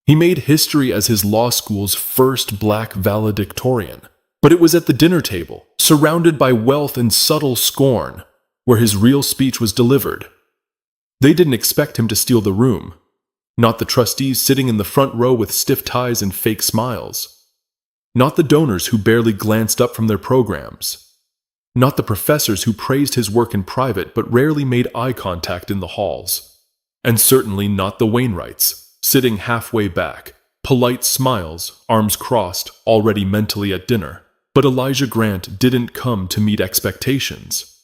He made history as his law school's first black valedictorian. But it was at the dinner table, surrounded by wealth and subtle scorn, where his real speech was delivered. They didn't expect him to steal the room. Not the trustees sitting in the front row with stiff ties and fake smiles. Not the donors who barely glanced up from their programs. Not the professors who praised his work in private but rarely made eye contact in the halls. And certainly not the Wainwrights, sitting halfway back, polite smiles, arms crossed, already mentally at dinner. But Elijah Grant didn't come to meet expectations.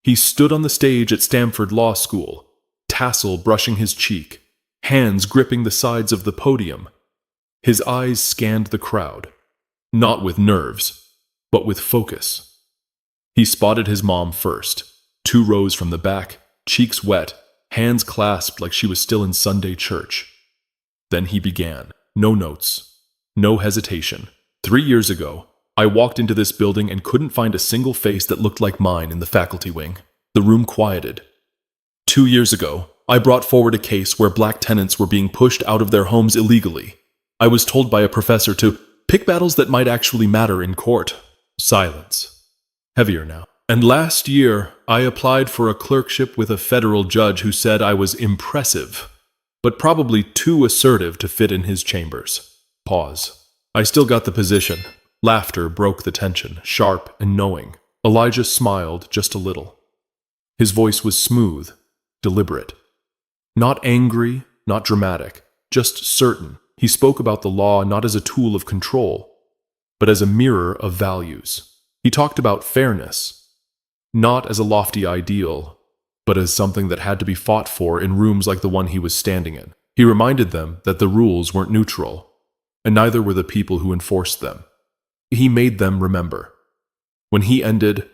He stood on the stage at Stanford Law School, tassel brushing his cheek, hands gripping the sides of the podium. His eyes scanned the crowd, not with nerves, but with focus. He spotted his mom first, 2 rows from the back, cheeks wet, hands clasped like she was still in Sunday church. Then he began. No notes, no hesitation. 3 years ago, I walked into this building and couldn't find a single face that looked like mine in the faculty wing. The room quieted. 2 years ago, I brought forward a case where black tenants were being pushed out of their homes illegally. I was told by a professor to pick battles that might actually matter in court. Silence. Heavier now. And last year, I applied for a clerkship with a federal judge who said I was impressive, but probably too assertive to fit in his chambers. Pause. I still got the position. Laughter broke the tension, sharp and knowing. Elijah smiled just a little. His voice was smooth, deliberate. Not angry, not dramatic, just certain. He spoke about the law not as a tool of control, but as a mirror of values. He talked about fairness, not as a lofty ideal, but as something that had to be fought for in rooms like the one he was standing in. He reminded them that the rules weren't neutral, and neither were the people who enforced them. He made them remember. When he ended,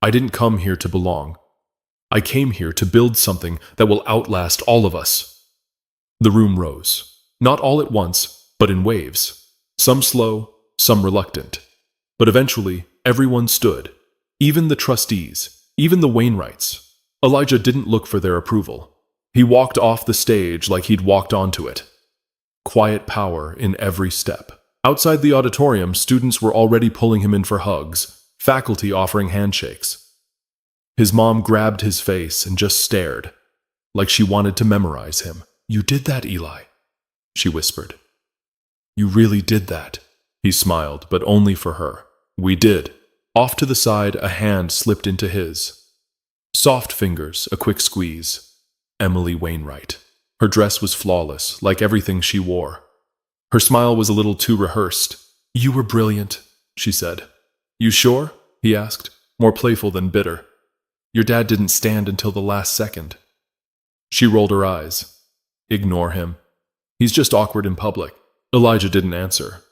I didn't come here to belong. I came here to build something that will outlast all of us. The room rose, not all at once, but in waves. Some slow, some reluctant. But eventually, everyone stood. Even the trustees, even the Wainwrights. Elijah didn't look for their approval. He walked off the stage like he'd walked onto it. Quiet power in every step. Outside the auditorium, students were already pulling him in for hugs, faculty offering handshakes. His mom grabbed his face and just stared, like she wanted to memorize him. "You did that, Eli," she whispered. "You really did that." He smiled, but only for her. "We did." Off to the side, a hand slipped into his. Soft fingers, a quick squeeze. Emily Wainwright. Her dress was flawless, like everything she wore. Her smile was a little too rehearsed. "You were brilliant," she said. "You sure?" he asked, more playful than bitter. "Your dad didn't stand until the last second." She rolled her eyes. Ignore him. He's just awkward in public. Elijah didn't answer.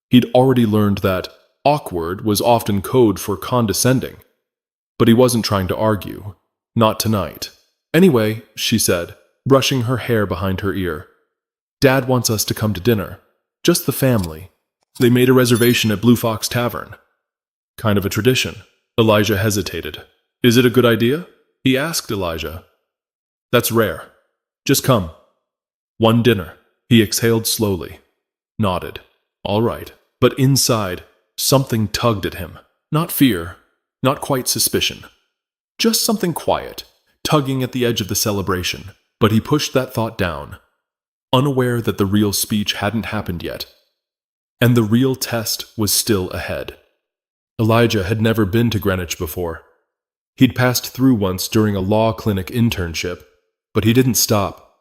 He'd already learned that awkward was often code for condescending. But he wasn't trying to argue. Not tonight. "Anyway," she said, brushing her hair behind her ear. "Dad wants us to come to dinner. Just the family. They made a reservation at Blue Fox Tavern." Kind of a tradition. Elijah hesitated. "Is it a good idea?" he asked Elijah. "That's rare. Just come. One dinner." He exhaled slowly. Nodded. "All right." But inside, something tugged at him. Not fear, not quite suspicion. Just something quiet, tugging at the edge of the celebration. But he pushed that thought down, unaware that the real speech hadn't happened yet. And the real test was still ahead. Elijah had never been to Greenwich before. He'd passed through once during a law clinic internship, but he didn't stop.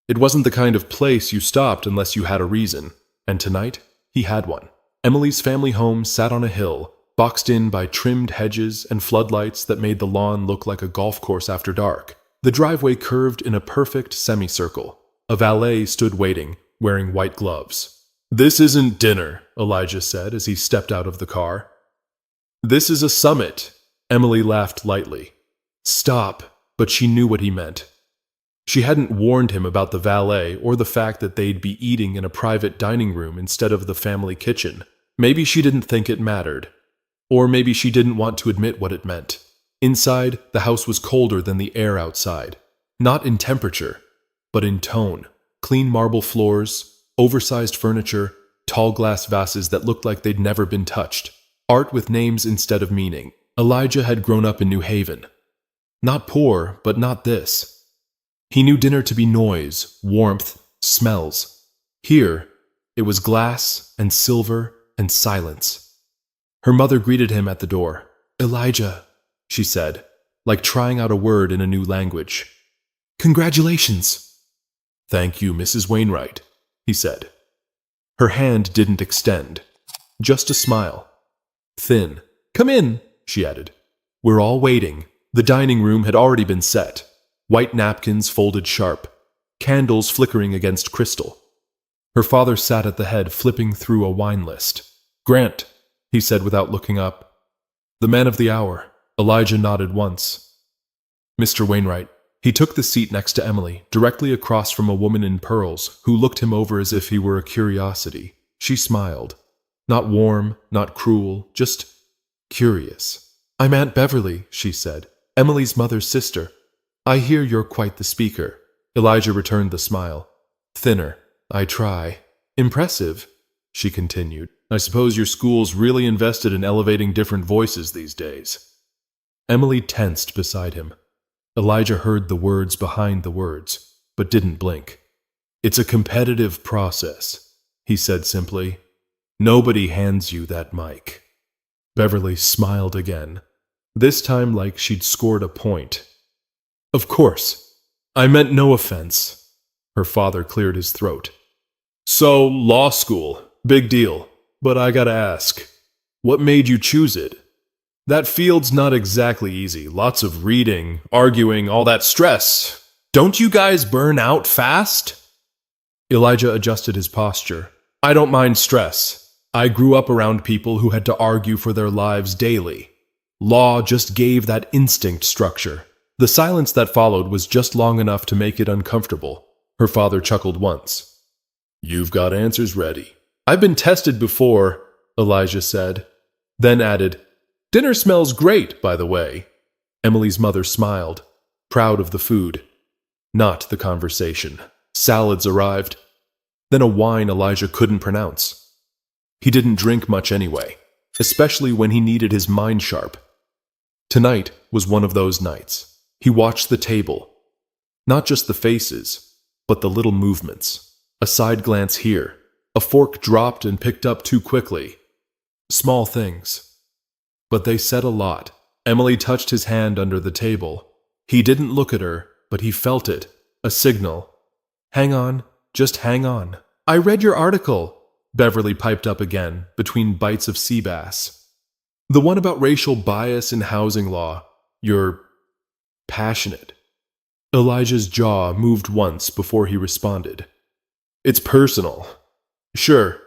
It wasn't the kind of place you stopped unless you had a reason, and tonight, he had one. Emily's family home sat on a hill, boxed in by trimmed hedges and floodlights that made the lawn look like a golf course after dark. The driveway curved in a perfect semicircle. A valet stood waiting, wearing white gloves. "This isn't dinner," Elijah said as he stepped out of the car. "This is a summit." Emily laughed lightly. "Stop," but she knew what he meant. She hadn't warned him about the valet or the fact that they'd be eating in a private dining room instead of the family kitchen. Maybe she didn't think it mattered. Or maybe she didn't want to admit what it meant. Inside, the house was colder than the air outside. Not in temperature, but in tone. Clean marble floors, oversized furniture, tall glass vases that looked like they'd never been touched, art with names instead of meaning. Elijah had grown up in New Haven. Not poor, but not this. He knew dinner to be noise, warmth, smells. Here, it was glass and silver and silence. Her mother greeted him at the door. "Elijah," she said, like trying out a word in a new language. "Congratulations." "Thank you, Mrs. Wainwright," he said. Her hand didn't extend, just a smile. Thin. "Come in," she added. "We're all waiting." The dining room had already been set. White napkins folded sharp, candles flickering against crystal. Her father sat at the head, flipping through a wine list. "Grant," he said without looking up. "The man of the hour." Elijah nodded once. "Mr. Wainwright." He took the seat next to Emily, directly across from a woman in pearls, who looked him over as if he were a curiosity. She smiled. Not warm, not cruel, just curious. "I'm Aunt Beverly," she said. "Emily's mother's sister. I hear you're quite the speaker." Elijah returned the smile. "Thinner. I try." "Impressive," she continued. "I suppose your school's really invested in elevating different voices these days." Emily tensed beside him. Elijah heard the words behind the words, but didn't blink. "It's a competitive process," he said simply. "Nobody hands you that mic." Beverly smiled again, this time like she'd scored a point. "Of course. I meant no offense." Her father cleared his throat. "So, law school. Big deal. But I gotta ask, what made you choose it? That field's not exactly easy. Lots of reading, arguing, all that stress. Don't you guys burn out fast?" Elijah adjusted his posture. "I don't mind stress. I grew up around people who had to argue for their lives daily. Law just gave that instinct structure." The silence that followed was just long enough to make it uncomfortable. Her father chuckled once. "You've got answers ready." "I've been tested before," Elijah said, then added, "Dinner smells great, by the way." Emily's mother smiled, proud of the food, not the conversation. Salads arrived, then a wine Elijah couldn't pronounce. He didn't drink much anyway, especially when he needed his mind sharp. Tonight was one of those nights. He watched the table, not just the faces, but the little movements. A side glance here, a fork dropped and picked up too quickly. Small things. But they said a lot. Emily touched his hand under the table. He didn't look at her, but he felt it. A signal. "Hang on, just hang on." "I read your article," Beverly piped up again, between bites of sea bass. "The one about racial bias in housing law. You're passionate." Elijah's jaw moved once before he responded. "It's personal." "Sure.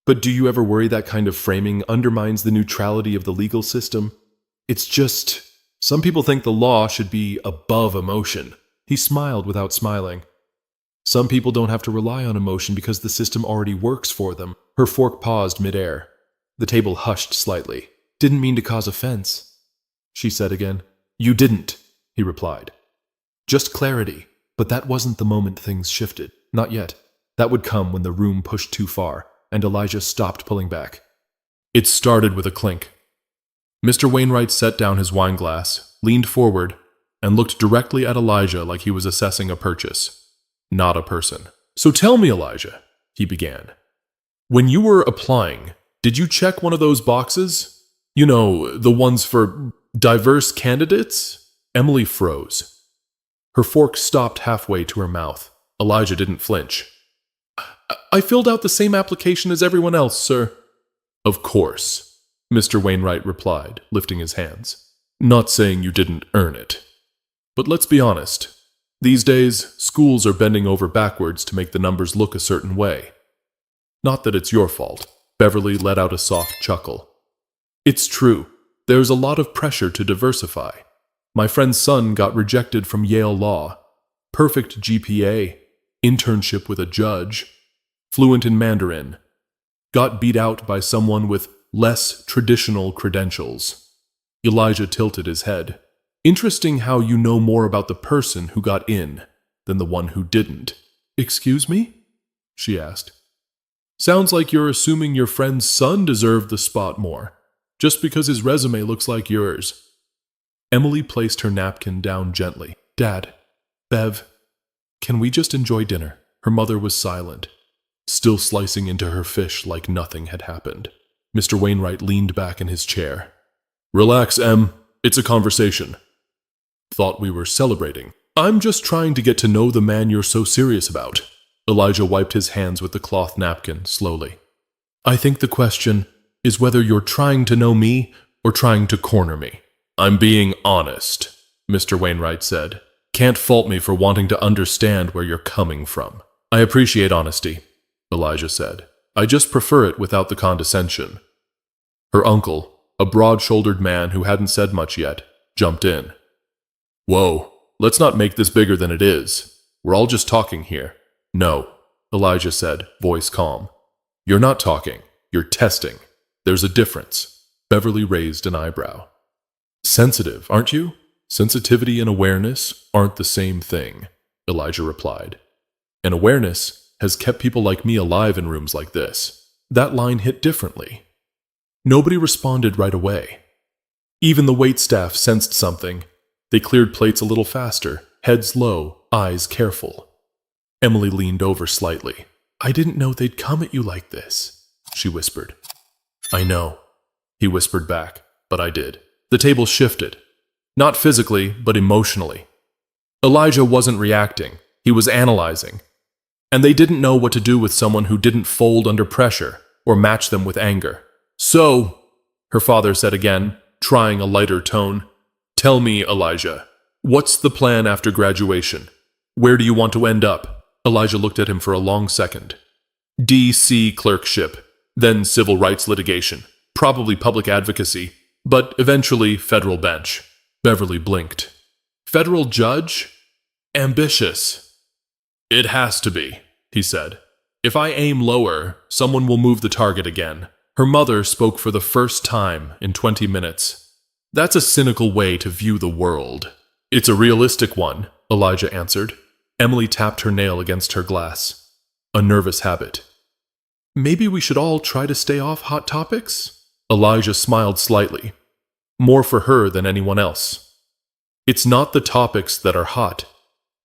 But do you ever worry that kind of framing undermines the neutrality of the legal system? It's just, some people think the law should be above emotion." He smiled without smiling. "Some people don't have to rely on emotion because the system already works for them." Her fork paused midair. The table hushed slightly. "Didn't mean to cause offense," she said again. "You didn't," he replied. "Just clarity." But that wasn't the moment things shifted. Not yet. That would come when the room pushed too far, and Elijah stopped pulling back. It started with a clink. Mr. Wainwright set down his wine glass, leaned forward, and looked directly at Elijah like he was assessing a purchase, not a person. "So tell me, Elijah," he began. "When you were applying, did you check one of those boxes? You know, the ones for diverse candidates?" Emily froze. Her fork stopped halfway to her mouth. Elijah didn't flinch. I filled out the same application as everyone else, sir." "Of course," Mr. Wainwright replied, lifting his hands. "Not saying you didn't earn it. But let's be honest. These days, schools are bending over backwards to make the numbers look a certain way. Not that it's your fault." Beverly let out a soft chuckle. "It's true. There's a lot of pressure to diversify. My friend's son got rejected from Yale Law. Perfect GPA, internship with a judge, fluent in Mandarin. Got beat out by someone with less traditional credentials." Elijah tilted his head. "Interesting how you know more about the person who got in than the one who didn't." "Excuse me?" she asked. Sounds like you're assuming your friend's son deserved the spot more, just because his resume looks like yours. Emily placed her napkin down gently. Dad, Bev, can we just enjoy dinner? Her mother was silent, still slicing into her fish like nothing had happened. Mr. Wainwright leaned back in his chair. Relax, Em. It's a conversation. Thought we were celebrating. I'm just trying to get to know the man you're so serious about. Elijah wiped his hands with the cloth napkin slowly. I think the question is whether you're trying to know me or trying to corner me. I'm being honest, Mr. Wainwright said. Can't fault me for wanting to understand where you're coming from. I appreciate honesty, Elijah said. I just prefer it without the condescension. Her uncle, a broad-shouldered man who hadn't said much yet, jumped in. Whoa, let's not make this bigger than it is. We're all just talking here. No, Elijah said, voice calm. You're not talking. You're testing. There's a difference. Beverly raised an eyebrow. Sensitive, aren't you? Sensitivity and awareness aren't the same thing, Elijah replied. And awareness has kept people like me alive in rooms like this. That line hit differently. Nobody responded right away. Even the waitstaff sensed something. They cleared plates a little faster, heads low, eyes careful. Emily leaned over slightly. I didn't know they'd come at you like this, she whispered. I know, he whispered back, but I did. The table shifted. Not physically, but emotionally. Elijah wasn't reacting. He was analyzing. And they didn't know what to do with someone who didn't fold under pressure or match them with anger. So, her father said again, trying a lighter tone, tell me, Elijah, what's the plan after graduation? Where do you want to end up? Elijah looked at him for a long second. D.C. clerkship, then civil rights litigation, probably public advocacy, but eventually federal bench. Beverly blinked. Federal judge? Ambitious. It has to be, he said. If I aim lower, someone will move the target again. Her mother spoke for the first time in 20 minutes. That's a cynical way to view the world. It's a realistic one, Elijah answered. Emily tapped her nail against her glass. A nervous habit. Maybe we should all try to stay off hot topics? Elijah smiled slightly. More for her than anyone else. It's not the topics that are hot.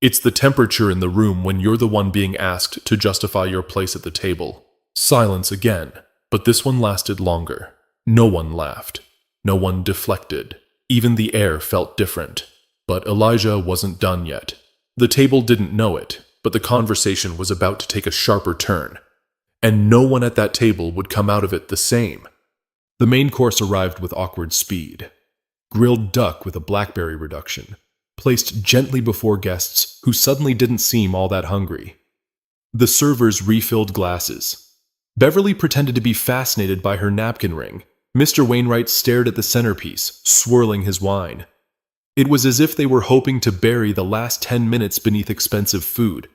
It's the temperature in the room when you're the one being asked to justify your place at the table. Silence again, but this one lasted longer. No one laughed. No one deflected. Even the air felt different. But Elijah wasn't done yet. The table didn't know it, but the conversation was about to take a sharper turn. And no one at that table would come out of it the same. The main course arrived with awkward speed. Grilled duck with a blackberry reduction, placed gently before guests who suddenly didn't seem all that hungry. The servers refilled glasses. Beverly pretended to be fascinated by her napkin ring. Mr. Wainwright stared at the centerpiece, swirling his wine. It was as if they were hoping to bury the last 10 minutes beneath expensive food.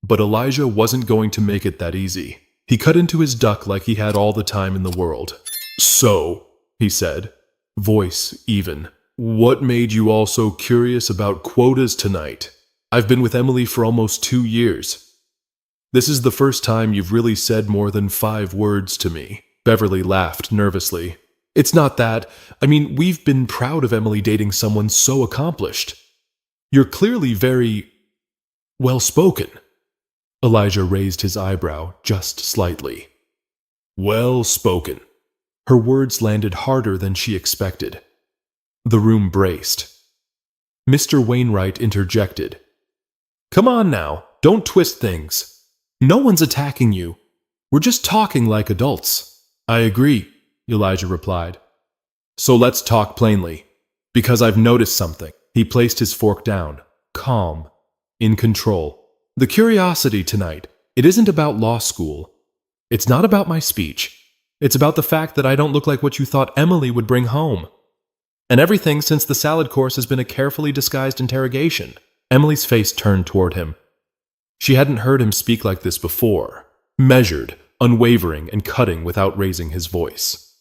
But Elijah wasn't going to make it that easy. He cut into his duck like he had all the time in the world. So, he said, voice even, what made you all so curious about quotas tonight? I've been with Emily for almost 2 years. This is the first time you've really said more than 5 words to me. Beverly laughed nervously. It's not that. I mean, we've been proud of Emily dating someone so accomplished. You're clearly very well-spoken. Elijah raised his eyebrow just slightly. Well-spoken. Her words landed harder than she expected. The room braced. Mr. Wainwright interjected. Come on now, don't twist things. No one's attacking you. We're just talking like adults. I agree, Elijah replied. So let's talk plainly, because I've noticed something. He placed his fork down, calm, in control. The curiosity tonight, it isn't about law school. It's not about my speech. It's about the fact that I don't look like what you thought Emily would bring home. And everything since the salad course has been a carefully disguised interrogation. Emily's face turned toward him. She hadn't heard him speak like this before. Measured, unwavering, and cutting without raising his voice.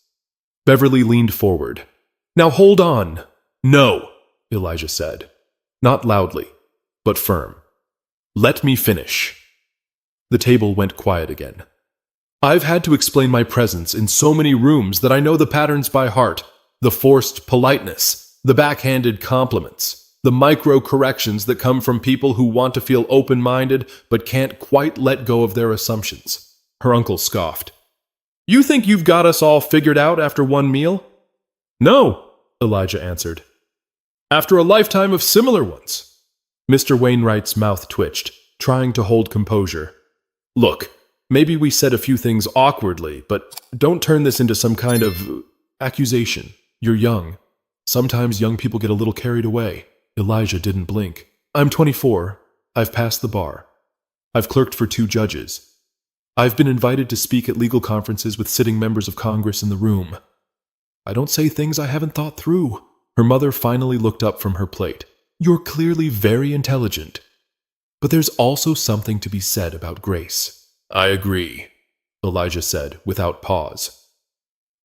Beverly leaned forward. Now hold on. No, Elijah said. Not loudly, but firm. Let me finish. The table went quiet again. I've had to explain my presence in so many rooms that I know the patterns by heart. The forced politeness, the backhanded compliments, the micro-corrections that come from people who want to feel open-minded but can't quite let go of their assumptions. Her uncle scoffed. You think you've got us all figured out after one meal? No, Elijah answered. After a lifetime of similar ones. Mr. Wainwright's mouth twitched, trying to hold composure. Look, maybe we said a few things awkwardly, but don't turn this into some kind of accusation. You're young. Sometimes young people get a little carried away. Elijah didn't blink. I'm 24. I've passed the bar. I've clerked for 2 judges. I've been invited to speak at legal conferences with sitting members of Congress in the room. I don't say things I haven't thought through. Her mother finally looked up from her plate. You're clearly very intelligent. But there's also something to be said about grace. I agree, Elijah said, without pause.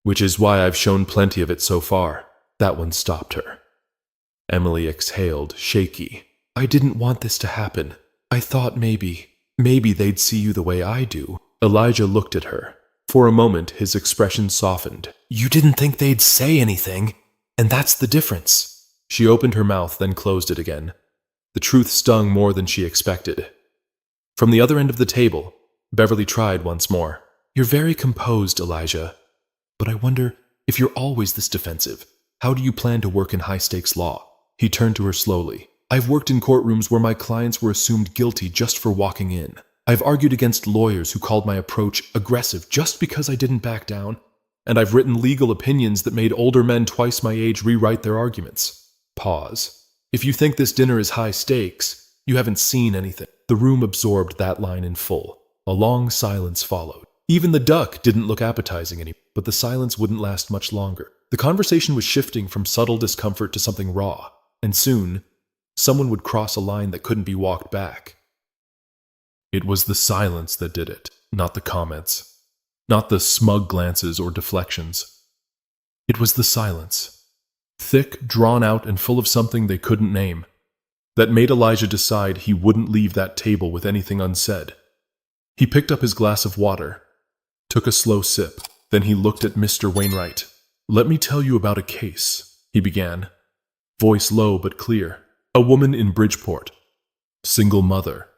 Which is why I've shown plenty of it so far. That one stopped her. Emily exhaled, shaky. I didn't want this to happen. I thought maybe they'd see you the way I do. Elijah looked at her. For a moment, his expression softened. You didn't think they'd say anything, and that's the difference. She opened her mouth, then closed it again. The truth stung more than she expected. From the other end of the table, Beverly tried once more. You're very composed, Elijah. But I wonder, if you're always this defensive, how do you plan to work in high-stakes law? He turned to her slowly. I've worked in courtrooms where my clients were assumed guilty just for walking in. I've argued against lawyers who called my approach aggressive just because I didn't back down. And I've written legal opinions that made older men twice my age rewrite their arguments. Pause. If you think this dinner is high stakes, you haven't seen anything. The room absorbed that line in full. A long silence followed. Even the duck didn't look appetizing anymore, but the silence wouldn't last much longer. The conversation was shifting from subtle discomfort to something raw, and soon, someone would cross a line that couldn't be walked back. It was the silence that did it, not the comments, not the smug glances or deflections. It was the silence, thick, drawn out, and full of something they couldn't name, that made Elijah decide he wouldn't leave that table with anything unsaid. He picked up his glass of water, took a slow sip, then he looked at Mr. Wainwright. Let me tell you about a case, he began, voice low but clear. A woman in Bridgeport, single mother,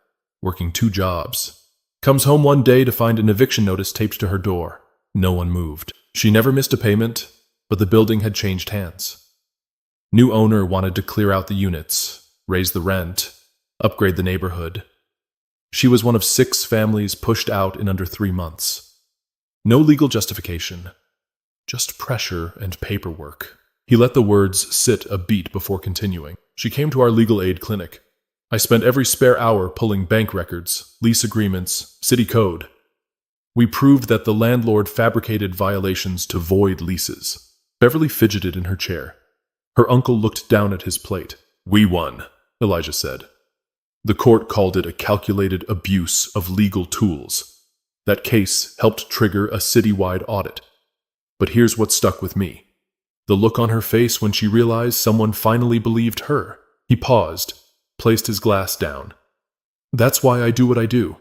working 2 jobs, comes home one day to find an eviction notice taped to her door. No one moved. She never missed a payment, but the building had changed hands. New owner wanted to clear out the units, raise the rent, upgrade the neighborhood. She was one of 6 families pushed out in under 3 months. No legal justification, just pressure and paperwork. He let the words sit a beat before continuing. She came to our legal aid clinic. I spent every spare hour pulling bank records, lease agreements, city code. We proved that the landlord fabricated violations to void leases. Beverly fidgeted in her chair. Her uncle looked down at his plate. We won, Elijah said. The court called it a calculated abuse of legal tools. That case helped trigger a citywide audit. But here's what stuck with me. The look on her face when she realized someone finally believed her. He paused, placed his glass down. That's why I do what I do.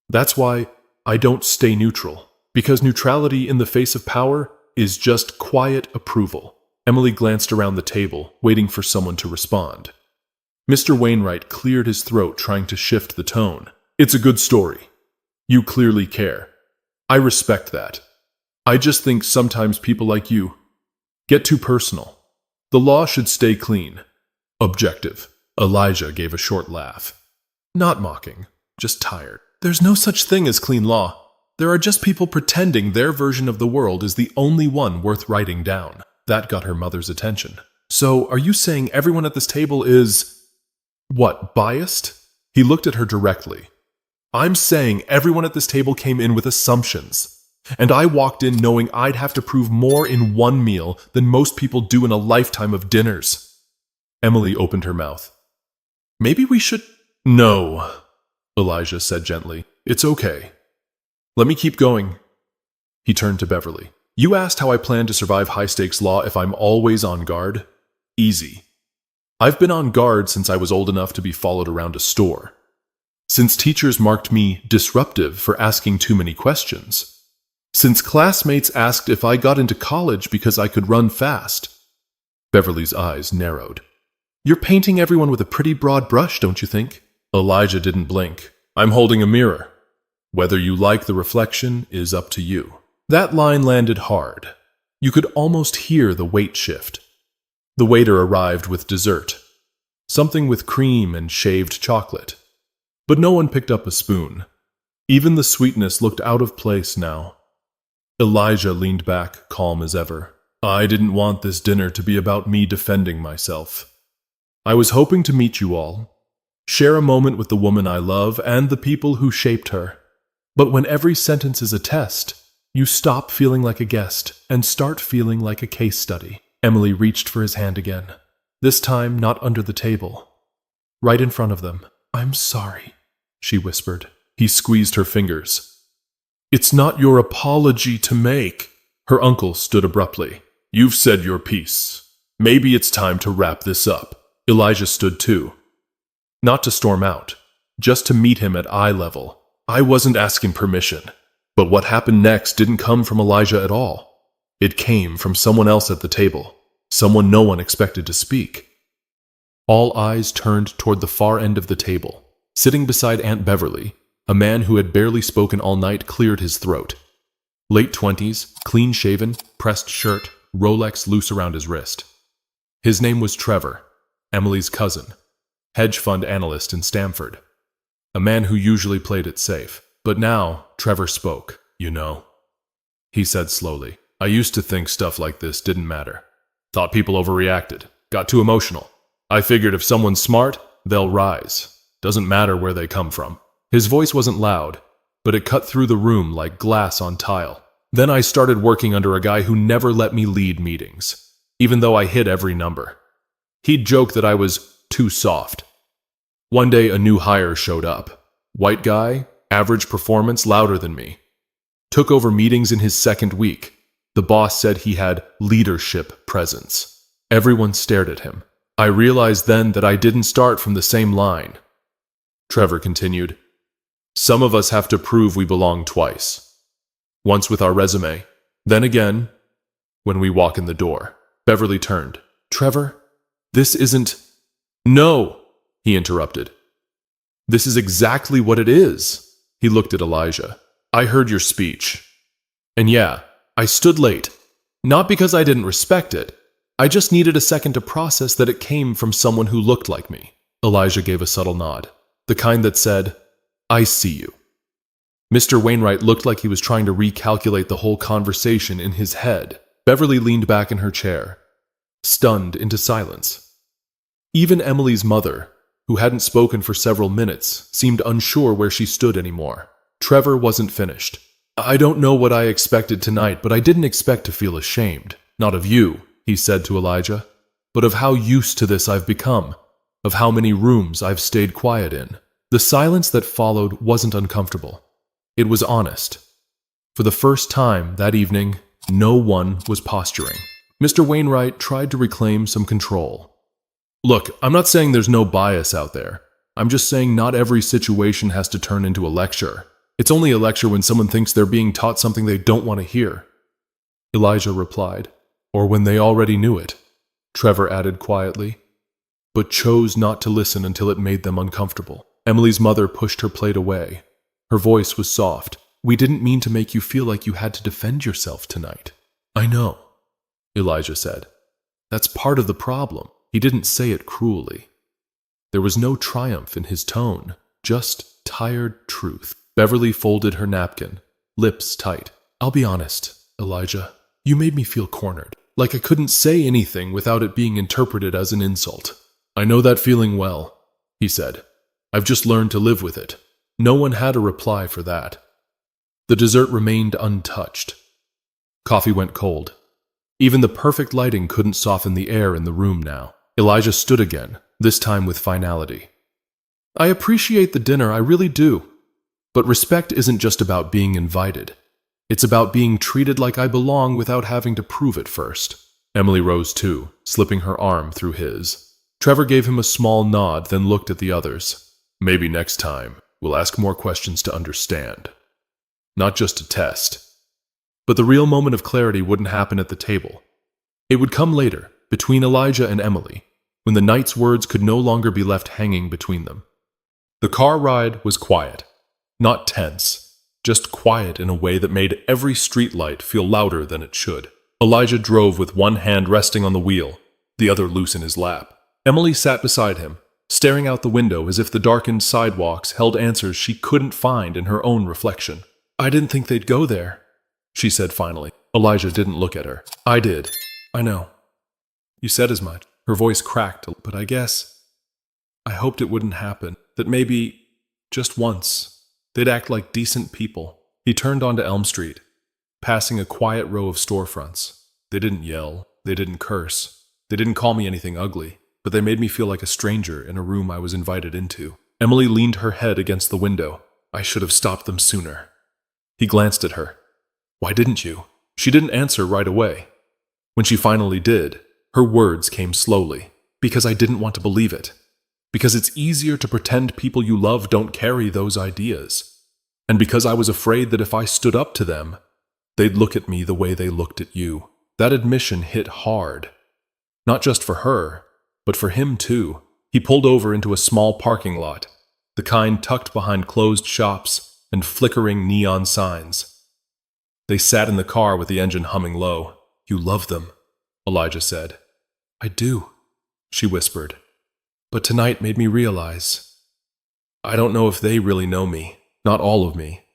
That's why I don't stay neutral. Because neutrality in the face of power is just quiet approval. Emily glanced around the table, waiting for someone to respond. Mr. Wainwright cleared his throat, trying to shift the tone. It's a good story. You clearly care. I respect that. I just think sometimes people like you get too personal. The law should stay clean. Objective. Elijah gave a short laugh. Not mocking, just tired. There's no such thing as clean law. There are just people pretending their version of the world is the only one worth writing down. That got her mother's attention. So, are you saying everyone at this table is, what, biased? He looked at her directly. I'm saying everyone at this table came in with assumptions. And I walked in knowing I'd have to prove more in one meal than most people do in a lifetime of dinners. Emily opened her mouth. Maybe we should... No, Elijah said gently. It's okay. Let me keep going. He turned to Beverly. You asked how I plan to survive high-stakes law if I'm always on guard? Easy. I've been on guard since I was old enough to be followed around a store. Since teachers marked me disruptive for asking too many questions. Since classmates asked if I got into college because I could run fast. Beverly's eyes narrowed. You're painting everyone with a pretty broad brush, don't you think? Elijah didn't blink. I'm holding a mirror. Whether you like the reflection is up to you. That line landed hard. You could almost hear the weight shift. The waiter arrived with dessert. Something with cream and shaved chocolate. But no one picked up a spoon. Even the sweetness looked out of place now. Elijah leaned back, calm as ever. I didn't want this dinner to be about me defending myself. I was hoping to meet you all, share a moment with the woman I love and the people who shaped her. But when every sentence is a test, you stop feeling like a guest and start feeling like a case study. Emily reached for his hand again, this time not under the table, right in front of them. I'm sorry, she whispered. He squeezed her fingers. It's not your apology to make. Her uncle stood abruptly. You've said your piece. Maybe it's time to wrap this up. Elijah stood too. Not to storm out, just to meet him at eye level. I wasn't asking permission. But what happened next didn't come from Elijah at all. It came from someone else at the table, someone no one expected to speak. All eyes turned toward the far end of the table. Sitting beside Aunt Beverly, a man who had barely spoken all night cleared his throat. Late 20s, clean-shaven, pressed shirt, Rolex loose around his wrist. His name was Trevor, Emily's cousin, hedge fund analyst in Stamford. A man who usually played it safe. But now, Trevor spoke. You know, he said slowly, I used to think stuff like this didn't matter. Thought people overreacted, got too emotional. I figured if someone's smart, they'll rise. Doesn't matter where they come from. His voice wasn't loud, but it cut through the room like glass on tile. Then I started working under a guy who never let me lead meetings, even though I hit every number. He'd joke that I was too soft. One day a new hire showed up. White guy, average performance, louder than me. Took over meetings in his second week. The boss said he had leadership presence. Everyone stared at him. I realized then that I didn't start from the same line. Trevor continued. Some of us have to prove we belong twice. Once with our resume, then again when we walk in the door. Beverly turned. Trevor, this isn't... No, he interrupted. This is exactly what it is. He looked at Elijah. I heard your speech. And yeah, I stood late. Not because I didn't respect it. I just needed a second to process that it came from someone who looked like me. Elijah gave a subtle nod, the kind that said, I see you. Mr. Wainwright looked like he was trying to recalculate the whole conversation in his head. Beverly leaned back in her chair, stunned into silence. Even Emily's mother, who hadn't spoken for several minutes, seemed unsure where she stood anymore. Trevor wasn't finished. I don't know what I expected tonight, but I didn't expect to feel ashamed. Not of you, he said to Elijah, but of how used to this I've become, of how many rooms I've stayed quiet in. The silence that followed wasn't uncomfortable. It was honest. For the first time that evening, no one was posturing. Mr. Wainwright tried to reclaim some control. Look, I'm not saying there's no bias out there. I'm just saying not every situation has to turn into a lecture. It's only a lecture when someone thinks they're being taught something they don't want to hear. Elijah replied, or when they already knew it. Trevor added quietly, but chose not to listen until it made them uncomfortable. Emily's mother pushed her plate away. Her voice was soft. We didn't mean to make you feel like you had to defend yourself tonight. I know, Elijah said. That's part of the problem. He didn't say it cruelly. There was no triumph in his tone, just tired truth. Beverly folded her napkin, lips tight. I'll be honest, Elijah. You made me feel cornered, like I couldn't say anything without it being interpreted as an insult. I know that feeling well, he said. I've just learned to live with it. No one had a reply for that. The dessert remained untouched. Coffee went cold. Even the perfect lighting couldn't soften the air in the room now. Elijah stood again, this time with finality. I appreciate the dinner, I really do. But respect isn't just about being invited. It's about being treated like I belong without having to prove it first. Emily rose too, slipping her arm through his. Trevor gave him a small nod, then looked at the others. Maybe next time. We'll ask more questions to understand, not just to test. But the real moment of clarity wouldn't happen at the table. It would come later, between Elijah and Emily, when the night's words could no longer be left hanging between them. The car ride was quiet, not tense, just quiet in a way that made every streetlight feel louder than it should. Elijah drove with one hand resting on the wheel, the other loose in his lap. Emily sat beside him, staring out the window as if the darkened sidewalks held answers she couldn't find in her own reflection. "I didn't think they'd go there," she said finally. Elijah didn't look at her. "I did. I know. You said as much." Her voice cracked, but I guess I hoped it wouldn't happen, that maybe, just once, they'd act like decent people. He turned onto Elm Street, passing a quiet row of storefronts. They didn't yell, they didn't curse, they didn't call me anything ugly, but they made me feel like a stranger in a room I was invited into. Emily leaned her head against the window. "I should have stopped them sooner." He glanced at her. "Why didn't you?" She didn't answer right away. When she finally did, her words came slowly. "Because I didn't want to believe it. Because it's easier to pretend people you love don't carry those ideas. And because I was afraid that if I stood up to them, they'd look at me the way they looked at you." That admission hit hard. Not just for her, but for him too. He pulled over into a small parking lot, the kind tucked behind closed shops and flickering neon signs. They sat in the car with the engine humming low. "You love them," Elijah said. "I do," she whispered. "But tonight made me realize I don't know if they really know me, not all of me,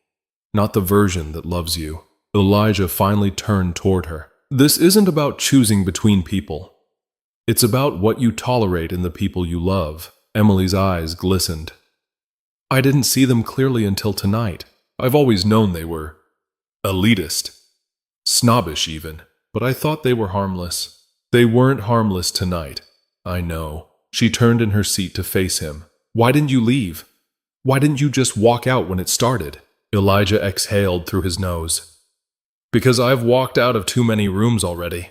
not the version that loves you." Elijah finally turned toward her. "This isn't about choosing between people. It's about what you tolerate in the people you love." Emily's eyes glistened. "I didn't see them clearly until tonight. I've always known they were elitist, snobbish even, but I thought they were harmless. They weren't harmless tonight. I know." She turned in her seat to face him. "Why didn't you leave? Why didn't you just walk out when it started?" Elijah exhaled through his nose. "Because I've walked out of too many rooms already.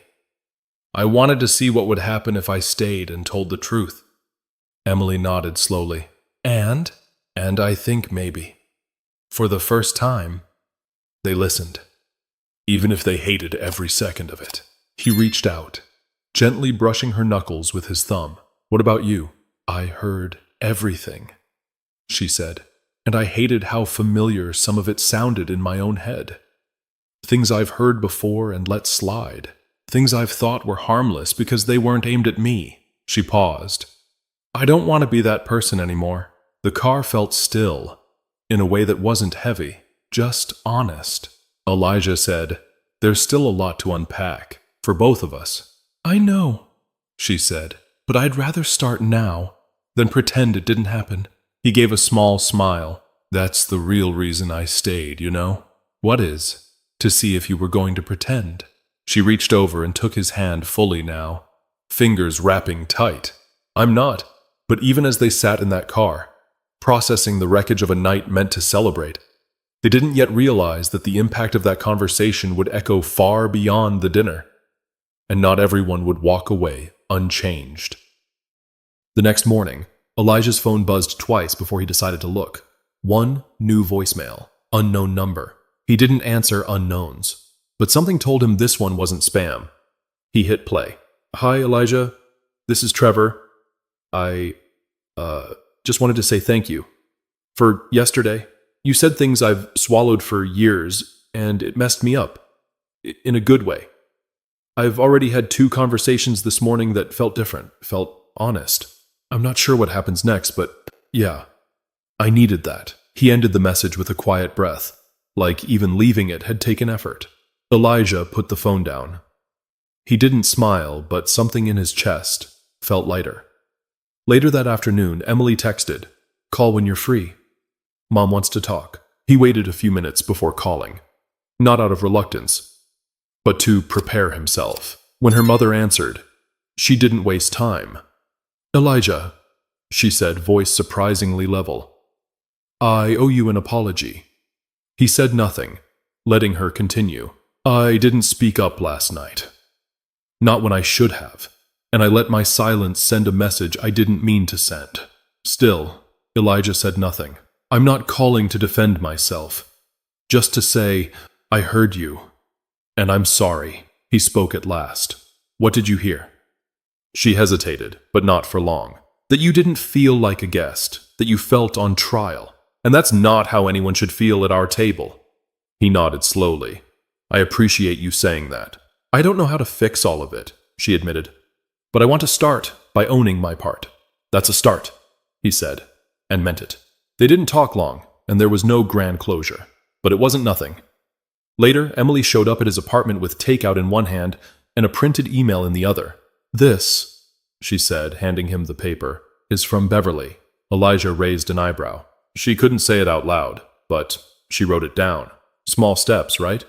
I wanted to see what would happen if I stayed and told the truth." Emily nodded slowly. And I think maybe, for the first time, they listened. Even if they hated every second of it. He reached out, gently brushing her knuckles with his thumb. "What about you?" "I heard everything," she said, "and I hated how familiar some of it sounded in my own head. Things I've heard before and let slide. Things I've thought were harmless because they weren't aimed at me." She paused. "I don't want to be that person anymore." The car felt still, in a way that wasn't heavy, just honest. Elijah said, "There's still a lot to unpack, for both of us." "I know," she said, "but I'd rather start now than pretend it didn't happen." He gave a small smile. "That's the real reason I stayed, you know?" "What is?" "To see if you were going to pretend." She reached over and took his hand fully now, fingers wrapping tight. "I'm not." But even as they sat in that car, processing the wreckage of a night meant to celebrate, they didn't yet realize that the impact of that conversation would echo far beyond the dinner, and not everyone would walk away unchanged. The next morning, Elijah's phone buzzed twice before he decided to look. One new voicemail, unknown number. He didn't answer unknowns, but something told him this one wasn't spam. He hit play. "Hi, Elijah. This is Trevor. I just wanted to say thank you for yesterday. You said things I've swallowed for years, and it messed me up. In a good way. I've already had 2 conversations this morning that felt different, felt honest. I'm not sure what happens next, but yeah, I needed that." He ended the message with a quiet breath, like even leaving it had taken effort. Elijah put the phone down. He didn't smile, but something in his chest felt lighter. Later that afternoon, Emily texted, "Call when you're free. Mom wants to talk." He waited a few minutes before calling, not out of reluctance, but to prepare himself. When her mother answered, she didn't waste time. "Elijah," she said, voice surprisingly level. "I owe you an apology." He said nothing, letting her continue. "I didn't speak up last night. Not when I should have. And I let my silence send a message I didn't mean to send." Still, Elijah said nothing. I'm not calling to defend myself. Just to say, I heard you. And I'm sorry, he spoke at last. What did you hear? She hesitated, but not for long. That you didn't feel like a guest, that you felt on trial. And that's not how anyone should feel at our table. He nodded slowly. I appreciate you saying that. I don't know how to fix all of it, she admitted. But I want to start by owning my part. That's a start, he said, and meant it. They didn't talk long, and there was no grand closure. But it wasn't nothing. Later, Emily showed up at his apartment with takeout in one hand and a printed email in the other. This, she said, handing him the paper, is from Beverly. Elijah raised an eyebrow. She couldn't say it out loud, but she wrote it down. Small steps, right?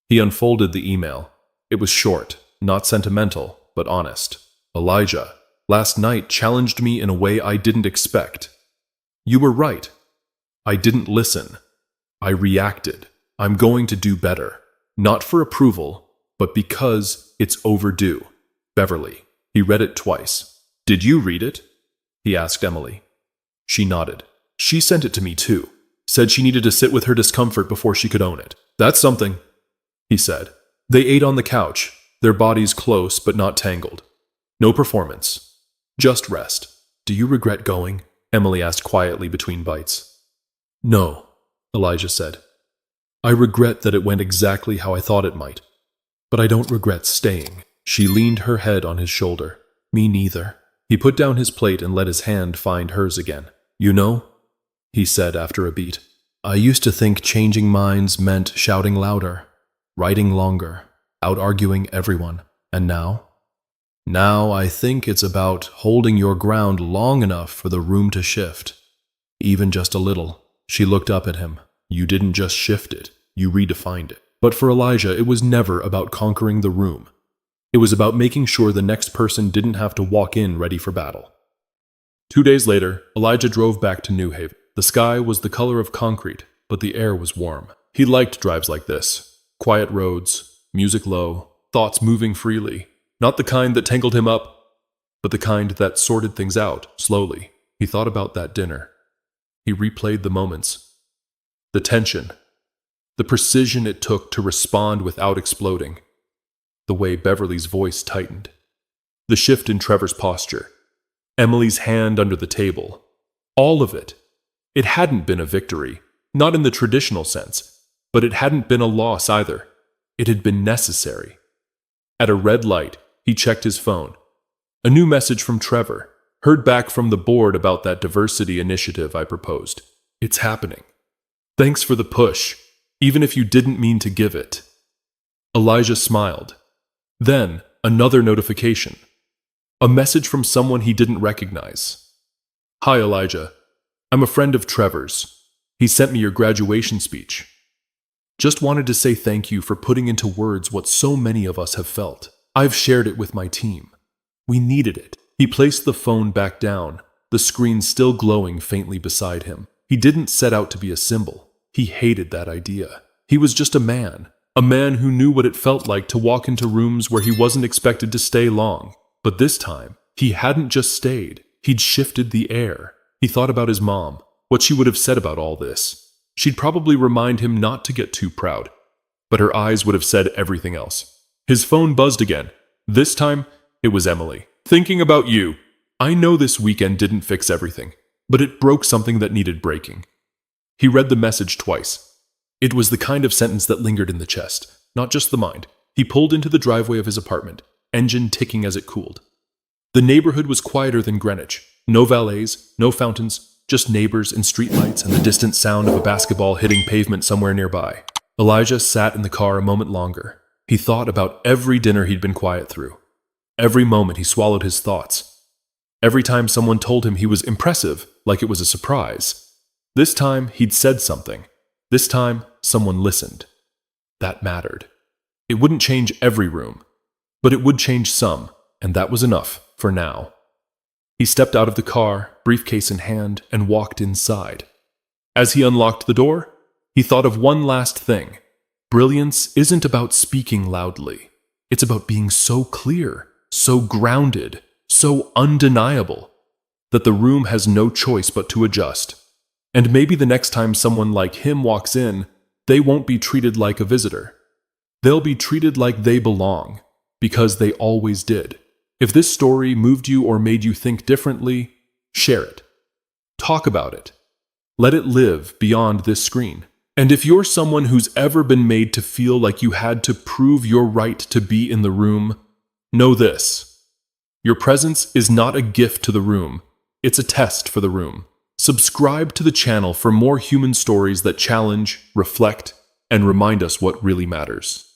He unfolded the email. It was short, not sentimental, but honest. Elijah, last night challenged me in a way I didn't expect. You were right. I didn't listen. I reacted. I'm going to do better. Not for approval, but because it's overdue. Beverly. He read it twice. Did you read it? He asked Emily. She nodded. She sent it to me too. Said she needed to sit with her discomfort before she could own it. That's something, he said. They ate on the couch, their bodies close but not tangled. No performance. Just rest. Do you regret going? Emily asked quietly between bites. No, Elijah said. I regret that it went exactly how I thought it might. But I don't regret staying. She leaned her head on his shoulder. Me neither. He put down his plate and let his hand find hers again. You know, he said after a beat, I used to think changing minds meant shouting louder, writing longer, out-arguing everyone. And now? Now I think it's about holding your ground long enough for the room to shift. Even just a little. She looked up at him. You didn't just shift it, you redefined it. But for Elijah, it was never about conquering the room. It was about making sure the next person didn't have to walk in ready for battle. 2 days later, Elijah drove back to New Haven. The sky was the color of concrete, but the air was warm. He liked drives like this. Quiet roads, music low, thoughts moving freely. Not the kind that tangled him up, but the kind that sorted things out slowly. He thought about that dinner. He replayed the moments. The tension. The precision it took to respond without exploding. The way Beverly's voice tightened. The shift in Trevor's posture. Emily's hand under the table. All of it. It hadn't been a victory, not in the traditional sense, but it hadn't been a loss either. It had been necessary. At a red light, he checked his phone. A new message from Trevor. Heard back from the board about that diversity initiative I proposed. It's happening. Thanks for the push, even if you didn't mean to give it. Elijah smiled. Then, another notification. A message from someone he didn't recognize. Hi, Elijah. I'm a friend of Trevor's. He sent me your graduation speech. Just wanted to say thank you for putting into words what so many of us have felt. I've shared it with my team. We needed it. He placed the phone back down, the screen still glowing faintly beside him. He didn't set out to be a symbol. He hated that idea. He was just a man who knew what it felt like to walk into rooms where he wasn't expected to stay long. But this time, he hadn't just stayed. He'd shifted the air. He thought about his mom, what she would have said about all this. She'd probably remind him not to get too proud, but her eyes would have said everything else. His phone buzzed again. This time, it was Emily. Thinking about you. I know this weekend didn't fix everything, but it broke something that needed breaking. He read the message twice. It was the kind of sentence that lingered in the chest, not just the mind. He pulled into the driveway of his apartment, engine ticking as it cooled. The neighborhood was quieter than Greenwich. No valets, no fountains, just neighbors and streetlights and the distant sound of a basketball hitting pavement somewhere nearby. Elijah sat in the car a moment longer. He thought about every dinner he'd been quiet through. Every moment he swallowed his thoughts. Every time someone told him he was impressive, like it was a surprise. This time he'd said something. This time someone listened. That mattered. It wouldn't change every room, but it would change some, and that was enough for now. He stepped out of the car, briefcase in hand, and walked inside. As he unlocked the door, he thought of one last thing. Brilliance isn't about speaking loudly. It's about being so clear, so grounded, so undeniable, that the room has no choice but to adjust. And maybe the next time someone like him walks in, they won't be treated like a visitor. They'll be treated like they belong, because they always did. If this story moved you or made you think differently, share it. Talk about it. Let it live beyond this screen. And if you're someone who's ever been made to feel like you had to prove your right to be in the room, know this. Your presence is not a gift to the room, it's a test for the room. Subscribe to the channel for more human stories that challenge, reflect, and remind us what really matters.